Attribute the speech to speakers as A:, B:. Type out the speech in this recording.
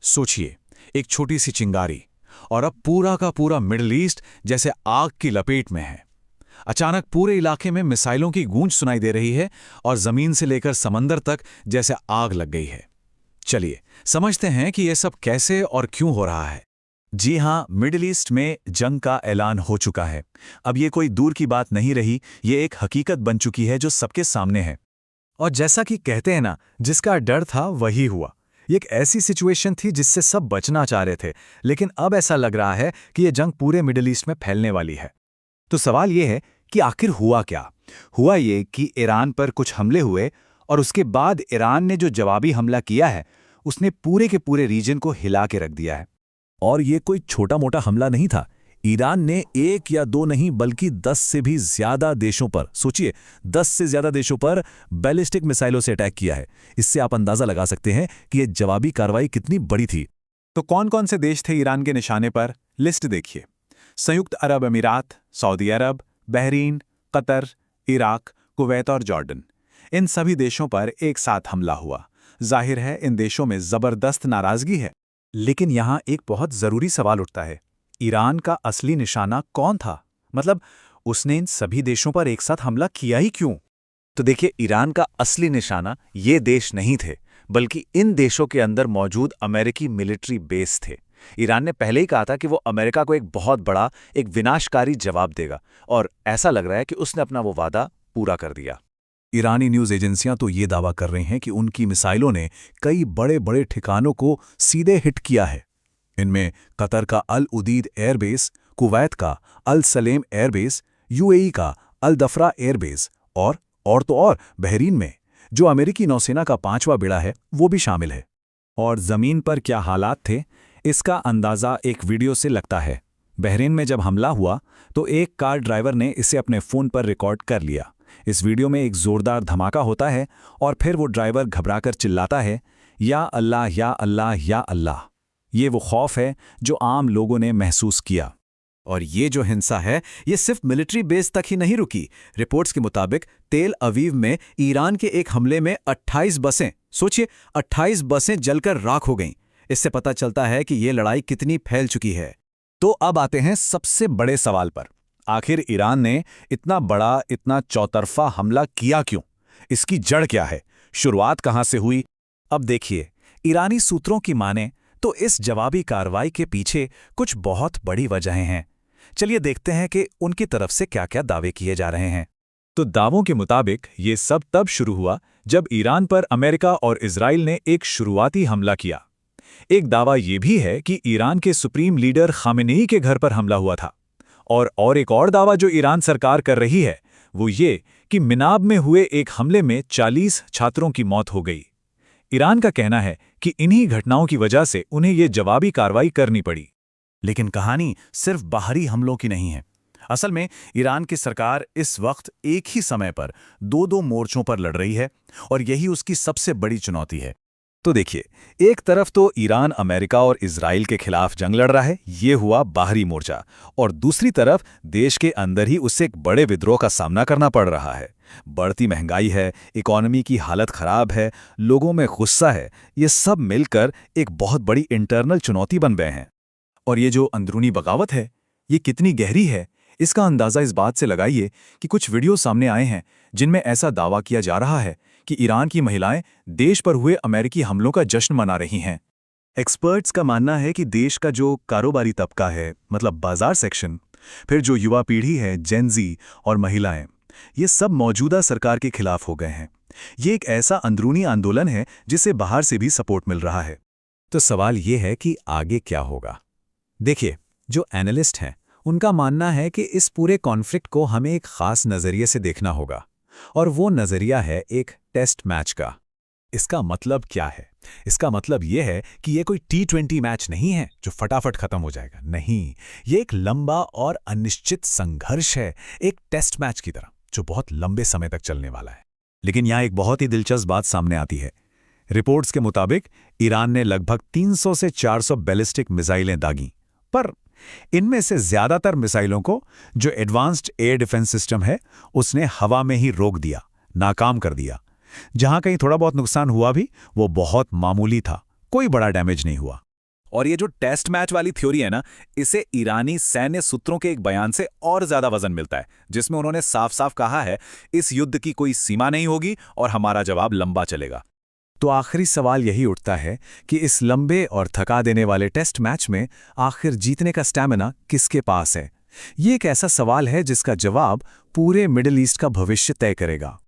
A: सोचिए, एक छोटी सी चिंगारी और अब पूरा का पूरा मिडिल ईस्ट जैसे आग की लपेट में है। अचानक पूरे इलाके में मिसाइलों की गूंज सुनाई दे रही है और जमीन से लेकर समंदर तक जैसे आग लग गई है। चलिए समझते हैं कि यह सब कैसे और क्यों हो रहा है। जी हां, मिडिल ईस्ट में जंग का ऐलान हो चुका है। अब ये कोई दूर की बात नहीं रही, ये एक हकीकत बन चुकी है जो सबके सामने है। और जैसा कि कहते हैं ना, जिसका डर था वही हुआ। ये एक ऐसी सिचुएशन थी जिससे सब बचना चाह रहे थे, लेकिन अब ऐसा लग रहा है कि ये जंग पूरे मिडिल ईस्ट में फैलने वाली है। तो सवाल ये है कि आखिर हुआ क्या? हुआ ये कि ईरान पर कुछ हमले हुए और उसके बाद ईरान ने जो जवाबी हमला किया है, उसने पूरे के पूरे रीजन को हिला के रख दिया है। और ये कोई छोटा मोटा हमला नहीं था। ईरान ने 1 या 2 नहीं बल्कि 10 से भी ज्यादा देशों पर, सोचिए 10 से ज्यादा देशों पर बैलिस्टिक मिसाइलों से अटैक किया है। इससे आप अंदाजा लगा सकते हैं कि यह जवाबी कार्रवाई कितनी बड़ी थी। तो कौन कौन से देश थे ईरान के निशाने पर? लिस्ट देखिए। संयुक्त अरब अमीरात, सऊदी अरब, बहरीन, कतर, इराक, कुवैत और जॉर्डन। इन सभी देशों पर एक साथ हमला हुआ। जाहिर है इन देशों में जबरदस्त नाराजगी है। लेकिन यहां एक बहुत जरूरी सवाल उठता है, ईरान का असली निशाना कौन था? मतलब उसने इन सभी देशों पर एक साथ हमला किया ही क्यों? तो देखिए, ईरान का असली निशाना ये देश नहीं थे, बल्कि इन देशों के अंदर मौजूद अमेरिकी मिलिट्री बेस थे। ईरान ने पहले ही कहा था कि वो अमेरिका को एक बहुत बड़ा, एक विनाशकारी जवाब देगा, और ऐसा लग रहा है कि उसने अपना वो वादा पूरा कर दिया। ईरानी न्यूज़ एजेंसियां तो ये दावा कर रही हैं कि उनकी मिसाइलों ने कई बड़े बड़े ठिकानों को सीधे हिट किया है। इनमें कतर का अल उदीद एयरबेस, कुवैत का अल सलेम एयरबेस, यूएई का अल दफरा एयरबेस और तो और बहरीन में जो अमेरिकी नौसेना का 5वां बेड़ा है वो भी शामिल है। और जमीन पर क्या हालात थे, इसका अंदाजा एक वीडियो से लगता है। बहरीन में जब हमला हुआ तो एक कार ड्राइवर ने इसे अपने फ़ोन पर रिकॉर्ड कर लिया। इस वीडियो में एक जोरदार धमाका होता है और फिर वो ड्राइवर घबराकर चिल्लाता है, या अल्लाह या अल्लाह या अल्लाह। ये वो खौफ है जो आम लोगों ने महसूस किया। और ये जो हिंसा है, ये सिर्फ मिलिट्री बेस तक ही नहीं रुकी। रिपोर्ट्स के मुताबिक तेल अवीव में ईरान के एक हमले में 28 बसें, सोचिए 28 बसें जलकर राख हो गईं। इससे पता चलता है कि ये लड़ाई कितनी फैल चुकी है। तो अब आते हैं सबसे बड़े सवाल पर। आखिर ईरान ने इतना बड़ा, इतना चौतरफा हमला किया क्यों? इसकी जड़ क्या है? शुरुआत कहां से हुई? अब देखिए, ईरानी सूत्रों की माने तो इस जवाबी कार्रवाई के पीछे कुछ बहुत बड़ी वजहें हैं। चलिए देखते हैं कि उनकी तरफ से क्या-क्या दावे किए जा रहे हैं। तो दावों के मुताबिक ये सब तब शुरू हुआ जब ईरान पर अमेरिका और इजराइल ने एक शुरुआती हमला किया। एक दावा ये भी है कि ईरान के सुप्रीम लीडर खामेनेई के घर पर हमला हुआ था। और एक और दावा जो ईरान सरकार कर रही है वो ये कि मिनाब में हुए एक हमले में 40 छात्रों की मौत हो गई। ईरान का कहना है कि इन्हीं घटनाओं की वजह से उन्हें ये जवाबी कार्रवाई करनी पड़ी। लेकिन कहानी सिर्फ बाहरी हमलों की नहीं है। असल में ईरान की सरकार इस वक्त एक ही समय पर 2-2 मोर्चों पर लड़ रही है और यही उसकी सबसे बड़ी चुनौती है। तो देखिए, एक तरफ तो ईरान अमेरिका और इजराइल के खिलाफ जंग लड़ रहा है, ये हुआ बाहरी मोर्चा, और दूसरी तरफ देश के अंदर ही उसे एक बड़े विद्रोह का सामना करना पड़ रहा है। बढ़ती महंगाई है, इकोनॉमी की हालत खराब है, लोगों में गुस्सा है, ये सब मिलकर एक बहुत बड़ी इंटरनल चुनौती बन गए हैं। और ये जो अंदरूनी बगावत है, ये कितनी गहरी है, इसका अंदाज़ा इस बात से लगाइए कि कुछ वीडियो सामने आए हैं जिनमें ऐसा दावा किया जा रहा है कि ईरान की महिलाएं देश पर हुए अमेरिकी हमलों का जश्न मना रही हैं। एक्सपर्ट्स का मानना है कि देश का जो कारोबारी तबका है, मतलब बाजार सेक्शन, फिर जो युवा पीढ़ी है, जेन-ज़ी और महिलाएं, ये सब मौजूदा सरकार के खिलाफ हो गए हैं। ये एक ऐसा अंदरूनी आंदोलन है जिसे बाहर से भी सपोर्ट मिल रहा है। तो सवाल ये है कि आगे क्या होगा? देखिए, जो एनालिस्ट हैं उनका मानना है कि इस पूरे कॉन्फ्लिक्ट को हमें एक खास नज़रिए से देखना होगा, और वो नज़रिया है एक टेस्ट मैच का। इसका मतलब क्या है? इसका मतलब ये है कि ये कोई T20 मैच नहीं है जो फटाफट खत्म हो जाएगा। नहीं, ये एक लंबा और अनिश्चित संघर्ष है, एक टेस्ट मैच की तरह जो बहुत लंबे समय तक चलने वाला है। लेकिन यहाँ एक बहुत ही दिलचस्प बात सामने आती है। रिपोर्ट्स के मुताबिक ईरान ने लगभग 300 से 400 बैलिस्टिक मिसाइलें दागीं, पर इनमें से ज्यादातर मिसाइलों को जो एडवांस्ड एयर डिफेंस सिस्टम है उसने हवा में ही रोक दिया, नाकाम कर दिया। जहां कहीं थोड़ा बहुत नुकसान हुआ भी वो बहुत मामूली था, कोई बड़ा डैमेज नहीं हुआ।
B: और ये जो टेस्ट मैच वाली थ्योरी है ना, इसे ईरानी सैन्य सूत्रों के एक बयान से और ज्यादा वजन मिलता है, जिसमें उन्होंने साफ साफ कहा है इस युद्ध की कोई सीमा नहीं होगी और हमारा जवाब लंबा चलेगा।
A: तो आखिरी सवाल यही उठता है कि इस लंबे और थका देने वाले टेस्ट मैच में आखिर जीतने का स्टैमिना किसके पास है? ये एक ऐसा सवाल है जिसका जवाब पूरे मिडिल ईस्ट का भविष्य तय करेगा।